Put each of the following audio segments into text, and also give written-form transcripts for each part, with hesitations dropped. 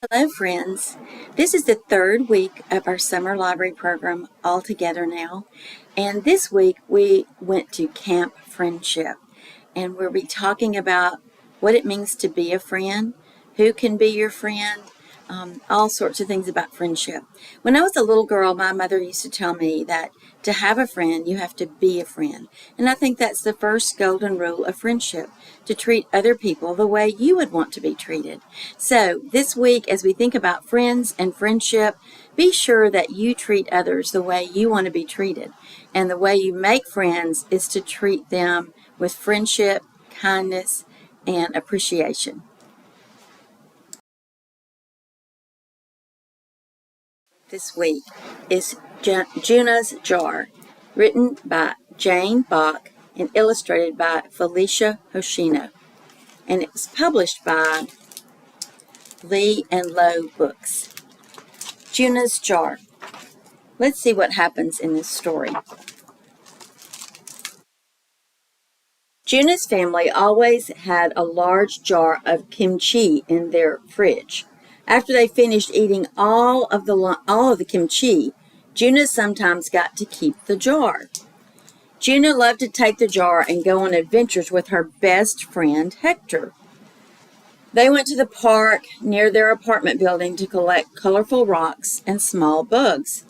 Hello, friends. This is the third week of our summer library program all together now. And this week we went to Camp Friendship. And we'll be talking about what it means to be a friend, who can be your friend, all sorts of things about friendship. When I was a little girl, my mother used to tell me that to have a friend, you have to be a friend. And I think that's the first golden rule of friendship, to treat other people the way you would want to be treated. So this week, as we think about friends and friendship, be sure that you treat others the way you want to be treated. And the way you make friends is to treat them with friendship, kindness, and appreciation. This week is Juna's Jar, written by Jane Bach and illustrated by Felicia Hoshino. And it was published by Lee and Low Books. Juna's Jar. Let's see what happens in this story. Juna's family always had a large jar of kimchi in their fridge. After they finished eating all of the kimchi, Juna sometimes got to keep the jar. Juna loved to take the jar and go on adventures with her best friend Hector. They went to the park near their apartment building to collect colorful rocks and small bugs.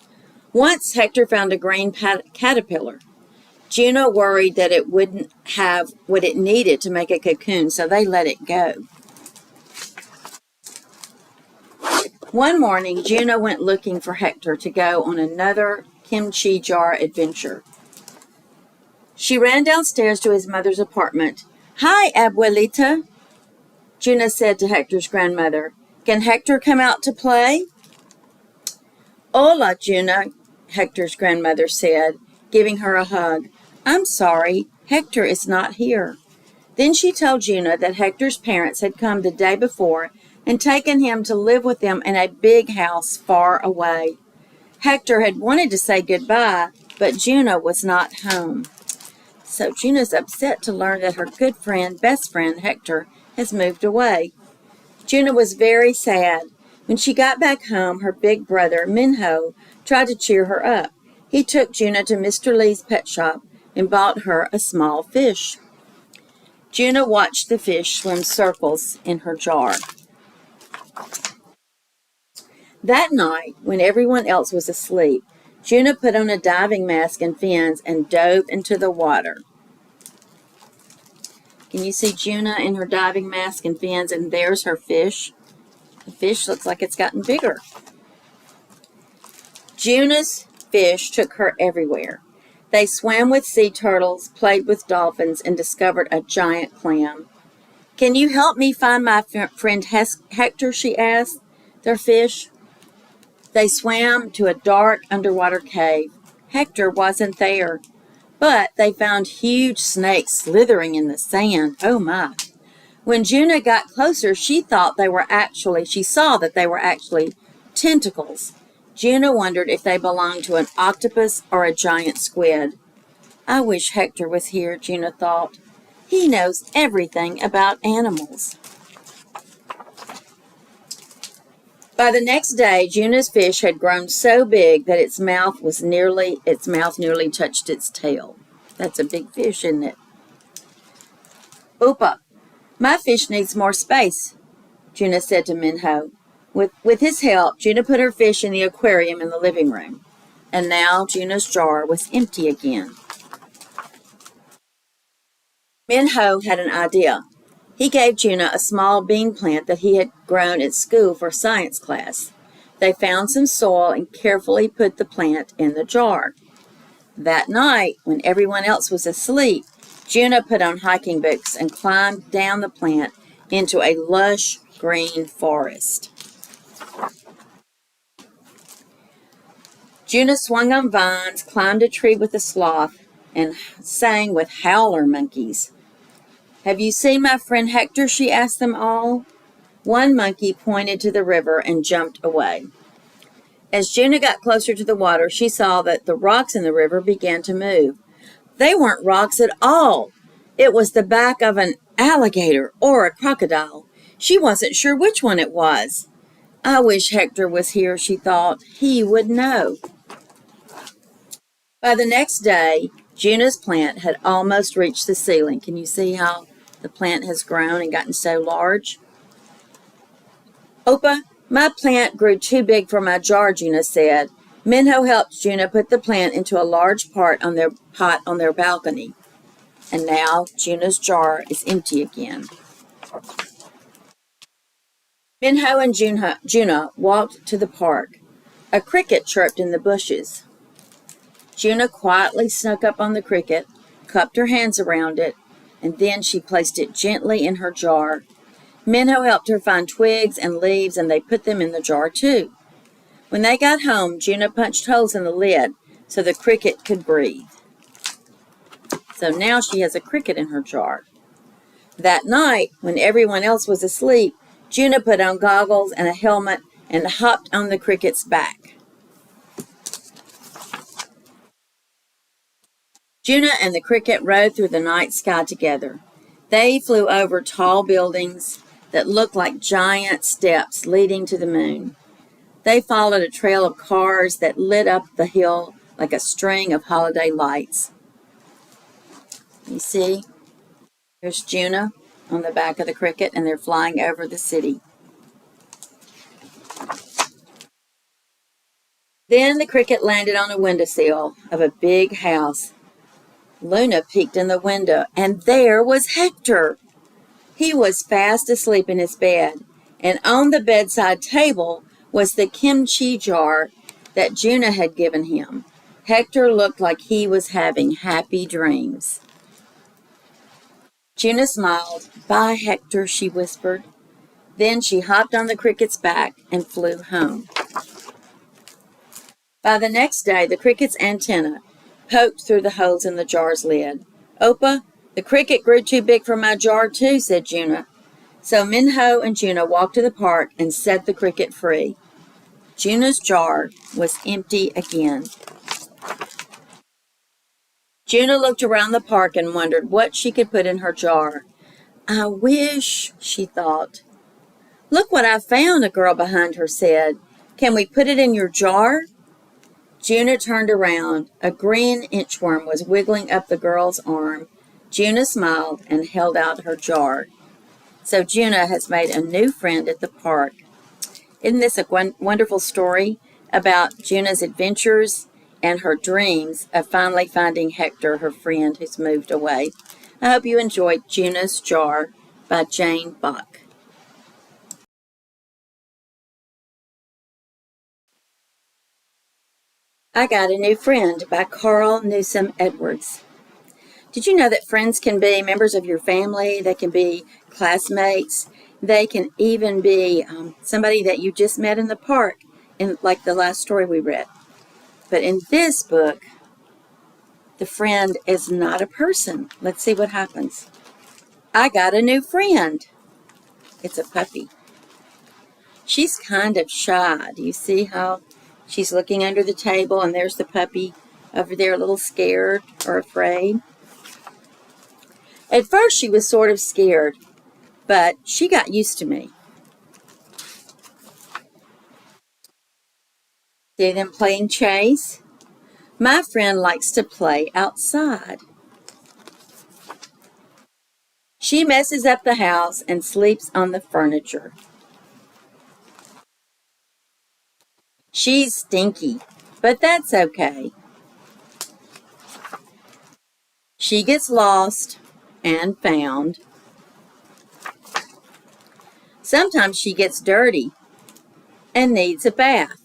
Once Hector found a green caterpillar. Juna worried that it wouldn't have what it needed to make a cocoon, so they let it go. One morning, Juna went looking for Hector to go on another kimchi jar adventure. She ran downstairs to his mother's apartment. "Hi, Abuelita," Juna said to Hector's grandmother. "Can Hector come out to play?" "Hola, Juna," Hector's grandmother said, giving her a hug. "I'm sorry, Hector is not here." Then she told Juna that Hector's parents had come the day before and taken him to live with them in a big house far away. Hector had wanted to say goodbye, but Juna was not home. So Juna's upset to learn that her good friend, best friend, Hector, has moved away. Juna was very sad. When she got back home, her big brother, Minho, tried to cheer her up. He took Juna to Mr. Lee's pet shop and bought her a small fish. Juna watched the fish swim circles in her jar. That night, when everyone else was asleep, Juna put on a diving mask and fins and dove into the water. Can you see Juna in her diving mask and fins? And there's her fish. The fish looks like it's gotten bigger. Juna's fish took her everywhere. They swam with sea turtles, played with dolphins, and discovered a giant clam. "Can you help me find my friend Hector?" she asked their fish. They swam to a dark underwater cave. Hector wasn't there, but they found huge snakes slithering in the sand. Oh my. When Juna got closer, she saw that they were actually tentacles. Juna wondered if they belonged to an octopus or a giant squid. I wish Hector was here, Juna thought. He knows everything about animals. By the next day, Juna's fish had grown so big that its mouth nearly touched its tail. That's a big fish, isn't it? "Oopa, my fish needs more space," Juna said to Minho. With his help, Juna put her fish in the aquarium in the living room. And now Juna's jar was empty again. Minho had an idea. He gave Juna a small bean plant that he had grown at school for science class. They found some soil and carefully put the plant in the jar. That night, when everyone else was asleep, Juna put on hiking boots and climbed down the plant into a lush green forest. Juna swung on vines, climbed a tree with a sloth, and sang with howler monkeys. "Have you seen my friend Hector?" she asked them all. One monkey pointed to the river and jumped away. As Juna got closer to the water, she saw that the rocks in the river began to move. They weren't rocks at all. It was the back of an alligator or a crocodile. She wasn't sure which one it was. I wish Hector was here, she thought. He would know. By the next day, Juna's plant had almost reached the ceiling. Can you see how the plant has grown and gotten so large? Opa, my plant grew too big for my jar, Juna said. Minho helped Juna put the plant into a large pot on their balcony. And now Juna's jar is empty again. Minho and Juna walked to the park. A cricket chirped in the bushes. Juna quietly snuck up on the cricket, cupped her hands around it, and then she placed it gently in her jar. Minho helped her find twigs and leaves, and they put them in the jar too. When they got home, Juna punched holes in the lid so the cricket could breathe. So now she has a cricket in her jar. That night, when everyone else was asleep, Juna put on goggles and a helmet and hopped on the cricket's back. Juna and the cricket rode through the night sky together. They flew over tall buildings that looked like giant steps leading to the moon. They followed a trail of cars that lit up the hill like a string of holiday lights. You see, there's Juna on the back of the cricket, and they're flying over the city. Then the cricket landed on a windowsill of a big house. Luna peeked in the window, and there was Hector. He was fast asleep in his bed, and on the bedside table was the kimchi jar that Juna had given him. Hector looked like he was having happy dreams. Juna smiled. "Bye, Hector," she whispered. Then she hopped on the cricket's back and flew home. By the next day, the cricket's antenna poked through the holes in the jar's lid. "Opa, the cricket grew too big for my jar too," said Juna. So Minho and Juna walked to the park and set the cricket free. Juna's jar was empty again. Juna looked around the park and wondered what she could put in her jar. "I wish," she thought. "Look what I found," a girl behind her said. "Can we put it in your jar?" Juna turned around. A green inchworm was wiggling up the girl's arm. Juna smiled and held out her jar. So Juna has made a new friend at the park. Isn't this a wonderful story about Juna's adventures and her dreams of finally finding Hector, her friend who's moved away? I hope you enjoyed Juna's Jar by Jane Buck. I Got a New Friend by Carl Newsom Edwards. Did you know that friends can be members of your family? They can be classmates. They can even be somebody that you just met in the park, in like the last story we read. But in this book, the friend is not a person. Let's see what happens. I got a new friend. It's a puppy. She's kind of shy. Do you see how she's looking under the table, and there's the puppy over there a little scared or afraid? At first, she was sort of scared, but she got used to me. See them playing chase? My friend likes to play outside. She messes up the house and sleeps on the furniture. She's stinky, but that's okay. She gets lost and found. Sometimes she gets dirty and needs a bath.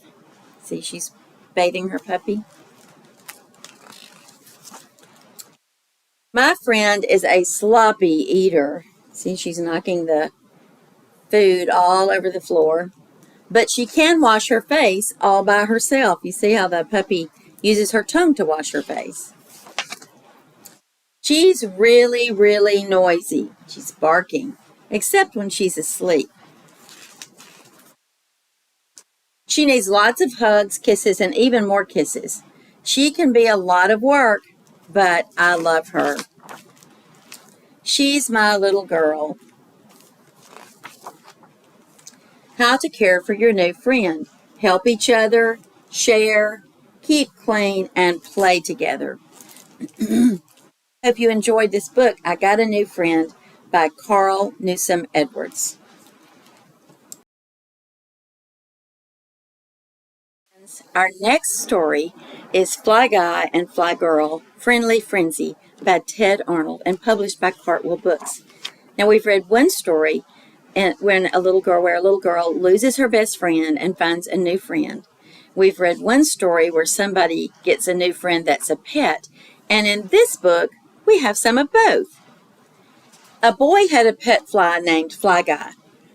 See, she's bathing her puppy. My friend is a sloppy eater. See, she's knocking the food all over the floor. But she can wash her face all by herself. You see how the puppy uses her tongue to wash her face. She's really, really noisy. She's barking, except when she's asleep. She needs lots of hugs, kisses, and even more kisses. She can be a lot of work, but I love her. She's my little girl. How to care for your new friend. Help each other, share, keep clean, and play together. Hope you enjoyed this book, I Got a New Friend by Carl Newsom Edwards. Our next story is Fly Guy and Fly Girl, Friendly Frenzy by Ted Arnold and published by Cartwheel Books. Now we've read one story where a little girl loses her best friend and finds a new friend. We've read one story where somebody gets a new friend that's a pet. And in this book, we have some of both. A boy had a pet fly named Fly Guy.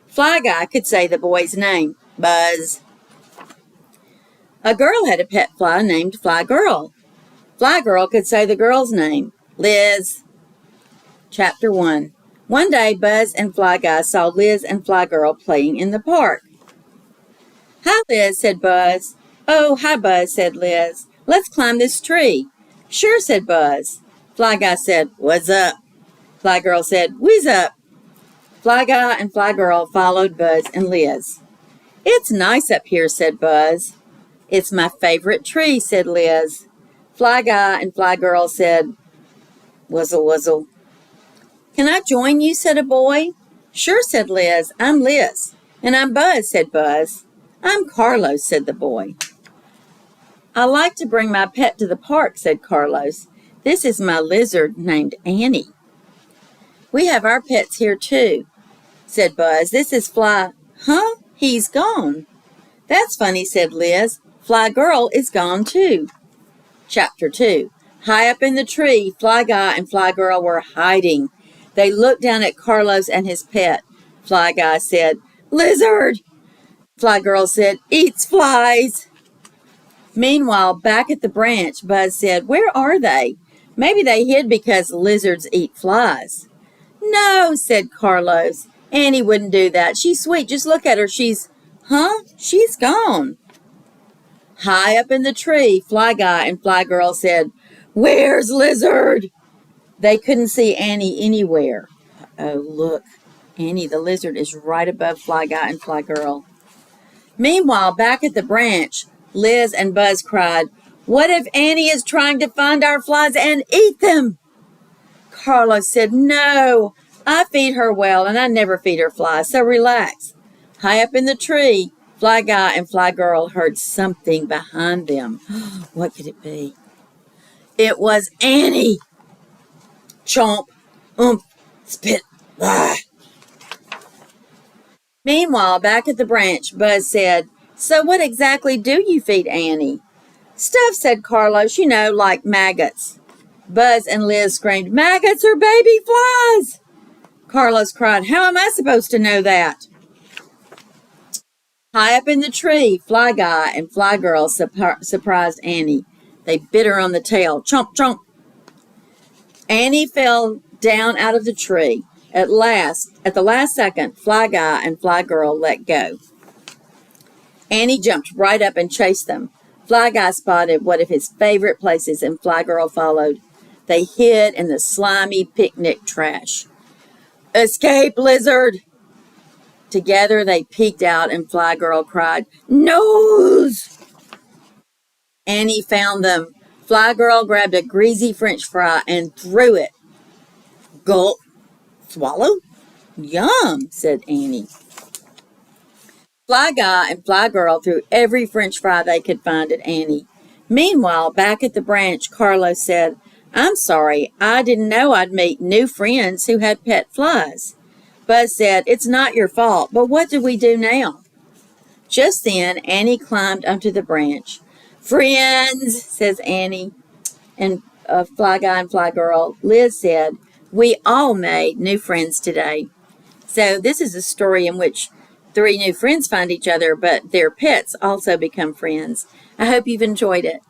Fly Guy could say the boy's name, Buzz. A girl had a pet fly named Fly Girl. Fly Girl could say the girl's name, Liz. Chapter 1. One day, Buzz and Fly Guy saw Liz and Fly Girl playing in the park. Hi, Liz, said Buzz. Oh, hi, Buzz, said Liz. Let's climb this tree. Sure, said Buzz. Fly Guy said, What's up? Fly Girl said, Whiz up. Fly Guy and Fly Girl followed Buzz and Liz. It's nice up here, said Buzz. It's my favorite tree, said Liz. Fly Guy and Fly Girl said, Wuzzle, wuzzle. Can I join you, said a boy. Sure, said Liz. I'm Liz. And I'm Buzz, said Buzz. I'm Carlos, said the boy. I like to bring my pet to the park, said Carlos. This is my lizard named Annie. We have our pets here too, said Buzz. This is Fly. Huh? He's gone. That's funny, said Liz. Fly Girl is gone too. Chapter 2. High up in the tree, Fly Guy and Fly Girl were hiding. They looked down at Carlos and his pet. Fly Guy said, Lizard! Fly Girl said, Eats flies! Meanwhile, back at the branch, Buzz said, Where are they? Maybe they hid because lizards eat flies. No, said Carlos. Annie wouldn't do that. She's sweet. Just look at her. She's gone. High up in the tree, Fly Guy and Fly Girl said, Where's Lizard? They couldn't see Annie anywhere. Oh, look. Annie the lizard is right above Fly Guy and Fly Girl. Meanwhile, back at the branch, Liz and Buzz cried, What if Annie is trying to find our flies and eat them? Carlos said, No, I feed her well and I never feed her flies, so relax. High up in the tree, Fly Guy and Fly Girl heard something behind them. What could it be? It was Annie. Chomp, spit, ah. Meanwhile, back at the branch, Buzz said, So what exactly do you feed Annie? Stuff, said Carlos, like maggots. Buzz and Liz screamed, Maggots or baby flies? Carlos cried, How am I supposed to know that? High up in the tree, Fly Guy and Fly Girl surprised Annie. They bit her on the tail. Chomp, chomp. Annie fell down out of the tree. At the last second, Fly Guy and Fly Girl let go. Annie jumped right up and chased them. Fly Guy spotted one of his favorite places and Fly Girl followed. They hid in the slimy picnic trash. Escape, lizard! Together they peeked out and Fly Girl cried, Nose! Annie found them. Fly Girl grabbed a greasy French fry and threw it. Gulp. Swallow? Yum, said Annie. Fly Guy and Fly Girl threw every French fry they could find at Annie. Meanwhile, back at the branch, Carlos said, I'm sorry, I didn't know I'd meet new friends who had pet flies. Buzz said, It's not your fault, but what do we do now? Just then, Annie climbed onto the branch. Friends, says Annie, and Fly Guy and Fly Girl. Liz said, We all made new friends today. So this is a story in which 3 new friends find each other, but their pets also become friends. I hope you've enjoyed it.